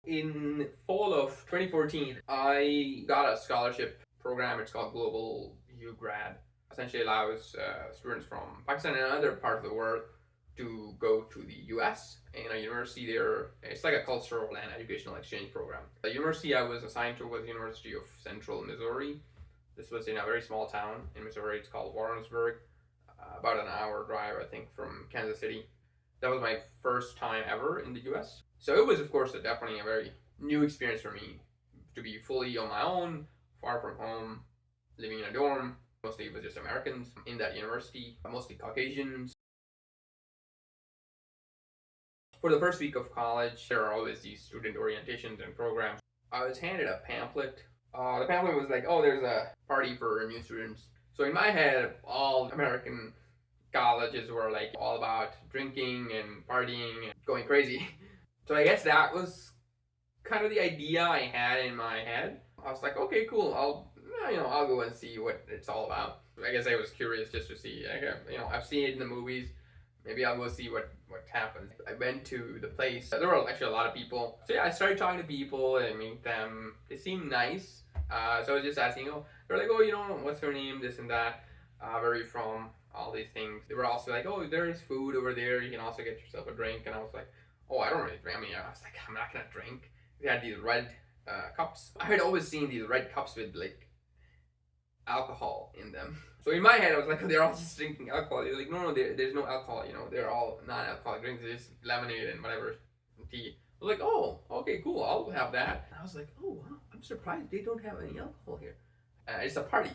In fall of 2014, I got a scholarship program. It's called Global U Grad. Essentially allows students from Pakistan and other parts of the world to go to the US in a university there. It's like a cultural and educational exchange program. The university I was assigned to was the University of Central Missouri. This was in a very small town in Missouri. It's called Warrensburg, about an hour drive, I think, from Kansas City. That was my first time ever in the US. So it was, of course, definitely a very new experience for me to be fully on my own, far from home, living in a dorm. Mostly it was just Americans in that university, mostly Caucasians. For the first week of college, there are always these student orientations and programs. I was handed a pamphlet. The pamphlet was like, oh, there's a party for new students. So in my head, all American colleges were like all about drinking and partying and going crazy. So I guess that was kind of the idea I had in my head. I was like, okay, cool. I'll go and see what it's all about. I guess I was curious just to see. I've seen it in the movies. Maybe I'll go see what happens. I went to the place. There were actually a lot of people. So yeah, I started talking to people and meet them. They seemed nice. So I was just asking, they're like, what's her name, this and that. Where are you from? All these things. They were also like, oh, there's food over there. You can also get yourself a drink. And I was like, oh, I don't really drink. I was like, I'm not gonna drink. They had these red cups. I had always seen these red cups with like alcohol in them. So in my head, I was like, they're all just drinking alcohol. They're like, no, there's no alcohol. They're all non-alcoholic drinks. It's lemonade and whatever, tea. I was like, oh, okay, cool. I'll have that. And I was like, oh wow, I'm surprised they don't have any alcohol here. It's a party,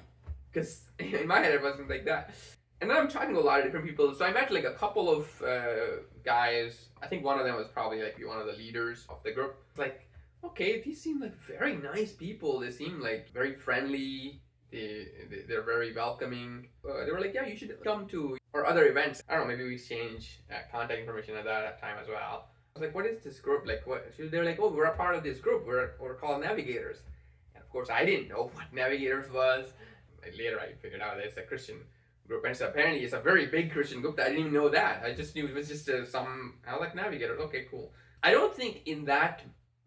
because in my head it wasn't like that. And then I'm talking to a lot of different people. So I met like a couple of guys. I think one of them was probably like one of the leaders of the group. Like, okay, these seem like very nice people. They seem like very friendly. They're very welcoming. They were like, yeah, you should come to or other events. I don't know, maybe we exchange contact information at that time as well. I was like, what is this group? Like, what? They're like, oh, we're a part of this group. We're called Navigators. And of course, I didn't know what Navigators was. Later, I figured out it's a Christian group, and so apparently it's a very big Christian group. I didn't even know that. I just knew it was just I was like, Navigators. Okay, cool. I don't think in that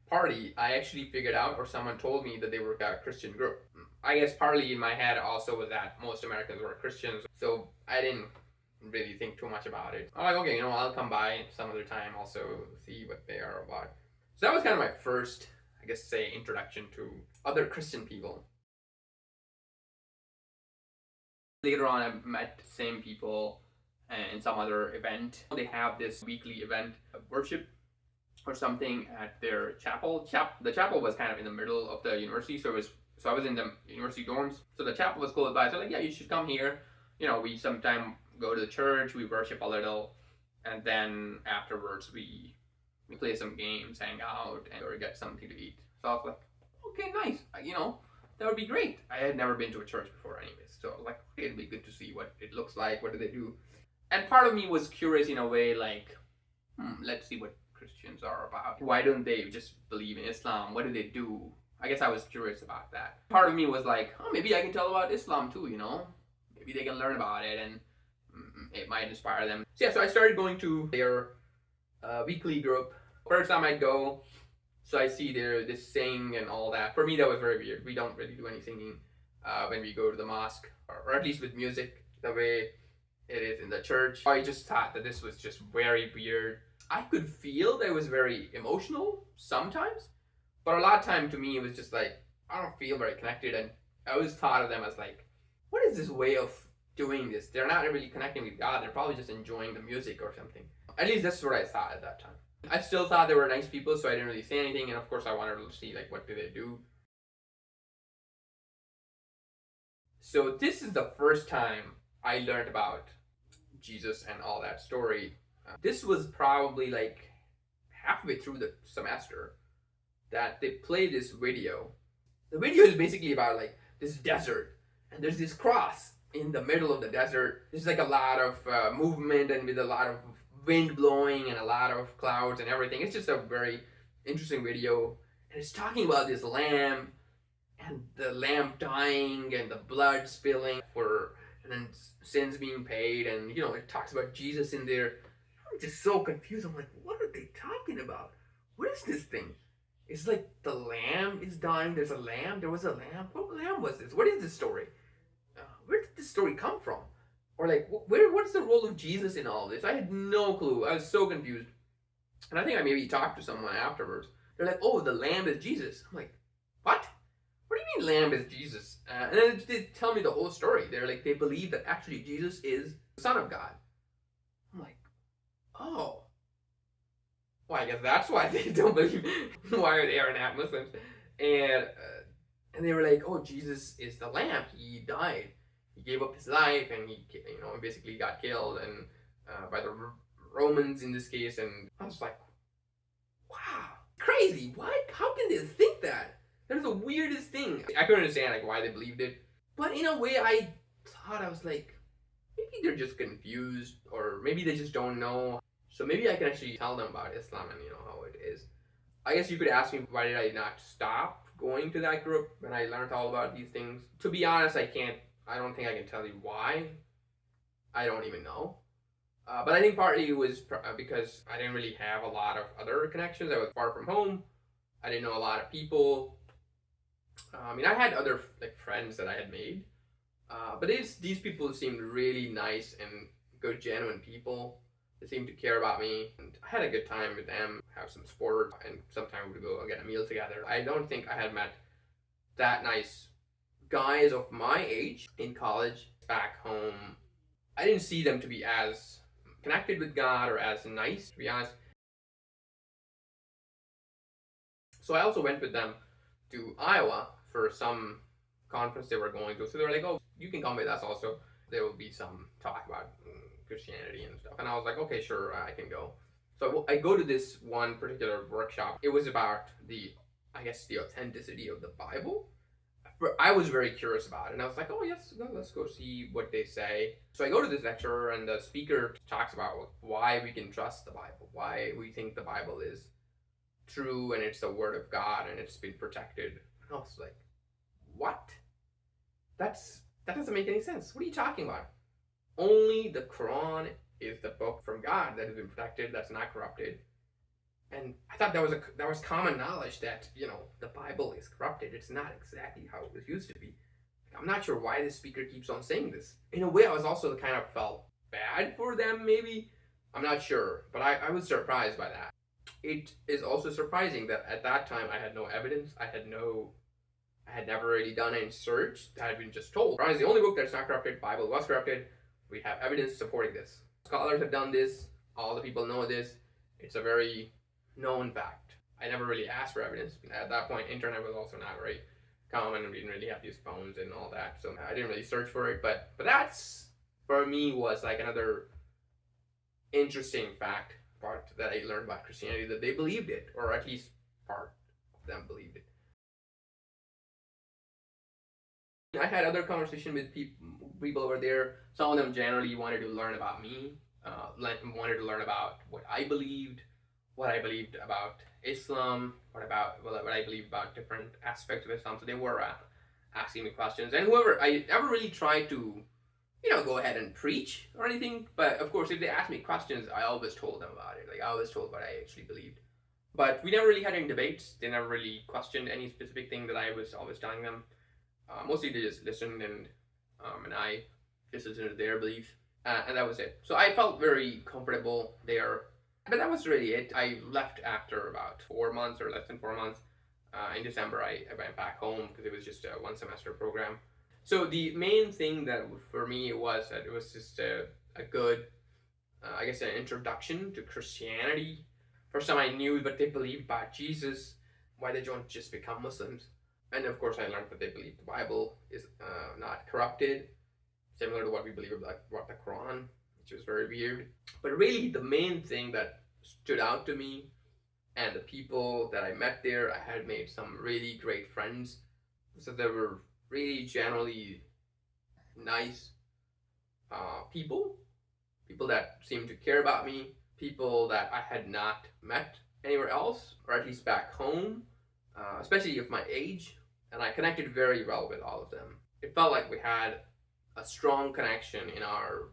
party I actually figured out, or someone told me that they were a Christian group. I guess partly in my head also was that most Americans were Christians, so I didn't really think too much about it. I'm like, okay, I'll come by some other time, also see what they are about. So that was kind of my first, I guess, introduction to other Christian people. Later on, I met the same people in some other event. They have this weekly event of worship or something at their chapel. The chapel was kind of in the middle of the university, so I was in the university dorms. So the chapel was close by. So like, yeah, you should come here. We sometime go to the church, we worship a little, and then afterwards we play some games, hang out, or get something to eat. So I was like, okay, nice. That would be great. I had never been to a church before anyways. So I was like, okay, it'd be good to see what it looks like. What do they do? And part of me was curious in a way, like, let's see what Christians are about. Why don't they just believe in Islam? What do they do? I guess I was curious about that. Part of me was like, oh, maybe I can tell about Islam too, Maybe they can learn about it and it might inspire them. So yeah, so I started going to their weekly group. First time I'd go, so I see this sing and all that. For me, that was very weird. We don't really do any singing when we go to the mosque, or at least with music, the way it is in the church. I just thought that this was just very weird. I could feel that it was very emotional sometimes, but a lot of time to me it was just like, I don't feel very connected, and I always thought of them as like, what is this way of doing this? They're not really connecting with God, they're probably just enjoying the music or something. At least that's what I thought at that time. I still thought they were nice people, so I didn't really say anything, and of course I wanted to see like, what do they do? So this is the first time I learned about Jesus and all that story. This was probably like halfway through the semester that they played this video. The video is basically about like this desert, and there's this cross in the middle of the desert. There's like a lot of movement, and with a lot of wind blowing and a lot of clouds and everything. It's just a very interesting video, and it's talking about this lamb and the lamb dying and the blood spilling and then sins being paid, and it talks about Jesus in there. I'm just so confused. I'm like, what are they talking about? What is this thing? It's like the lamb is dying. There's a lamb. There was a lamb. What lamb was this? What is this story? Where did this story come from? Or like, what's the role of Jesus in all this? I had no clue. I was so confused. And I think I maybe talked to someone afterwards. They're like, oh, the lamb is Jesus. I'm like, what? What do you mean lamb is Jesus? And then they tell me the whole story. They're like, they believe that actually Jesus is the Son of God. I'm like, oh. Well, I guess that's why they don't believe. Why they are not Muslims. And they were like, oh, Jesus is the lamb. He died. He gave up his life, and he, basically got killed and by the Romans in this case. And I was like, wow, crazy. What? How can they think that? That is the weirdest thing. I couldn't understand like why they believed it, but in a way, I was like, maybe they're just confused, or maybe they just don't know. So maybe I can actually tell them about Islam and how it is. I guess you could ask me why did I not stop going to that group when I learned all about these things. To be honest, I don't think I can tell you why. I don't even know. But I think partly it was because I didn't really have a lot of other connections. I was far from home. I didn't know a lot of people. I mean, I had other like friends that I had made, but these people seemed really nice and good, genuine people. They seemed to care about me, and I had a good time with them. Have some sport, and sometimes we would go get a meal together. I don't think I had met that nice guys of my age in college. Back home, I didn't see them to be as connected with God or as nice, to be honest. So I also went with them to Iowa for some conference they were going to. So they were like, oh, you can come with us also. There will be some talk about Christianity and stuff. And I was like, okay, sure, I can go. So I go to this one particular workshop. It was about the authenticity of the Bible. I was very curious about it, and I was like, oh, yes, let's go see what they say. So I go to this lecture, and the speaker talks about why we can trust the Bible, why we think the Bible is true, and it's the Word of God, and it's been protected. And I was like, what? That doesn't make any sense. What are you talking about? Only the Quran is the book from God that has been protected, that's not corrupted. And I thought that was common knowledge that the Bible is corrupted. It's not exactly how it was used to be. I'm not sure why this speaker keeps on saying this. In a way, I was also kind of felt bad for them. Maybe I'm not sure, but I was surprised by that. It is also surprising that at that time I had no evidence. I had never really done any search. I had been just told Quran is the only book that's not corrupted. Bible was corrupted. We have evidence supporting this. Scholars have done this. All the people know this. It's a very known fact. I never really asked for evidence. At that point, internet was also not very common, and we didn't really have these phones and all that, so I didn't really search for it. But that's, for me, was like another interesting fact part that I learned about Christianity, that they believed it, or at least part of them believed it. I had other conversation with people over there. Some of them generally wanted to learn about me, wanted to learn about what I believed about Islam, what I believe about different aspects of Islam. So they were asking me questions, and I never really tried to, go ahead and preach or anything. But of course, if they asked me questions, I always told them about it. Like I always told what I actually believed. But we never really had any debates. They never really questioned any specific thing that I was always telling them. Mostly they just listened, and I just listened to their beliefs, and that was it. So I felt very comfortable there. But that was really it. I left after about 4 months, or less than 4 months. In December, I went back home because it was just a one semester program. So the main thing that for me was that it was just a good, an introduction to Christianity. First time I knew what they believed about Jesus, why they don't just become Muslims. And of course, I learned that they believe the Bible is not corrupted, similar to what we believe about the Quran, which was very weird. But really, the main thing that stood out to me, and the people that I met there, I had made some really great friends. So they were really generally nice people that seemed to care about me, people that I had not met anywhere else, or at least back home, especially of my age. And I connected very well with all of them. It felt like we had a strong connection in our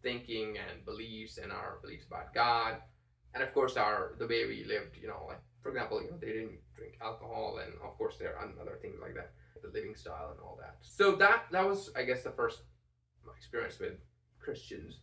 thinking and beliefs, and our beliefs about God. and of course the way we lived, like for example, they didn't drink alcohol, and of course there are other things like that, the living style and all that. So that was, I guess, the first experience with Christians.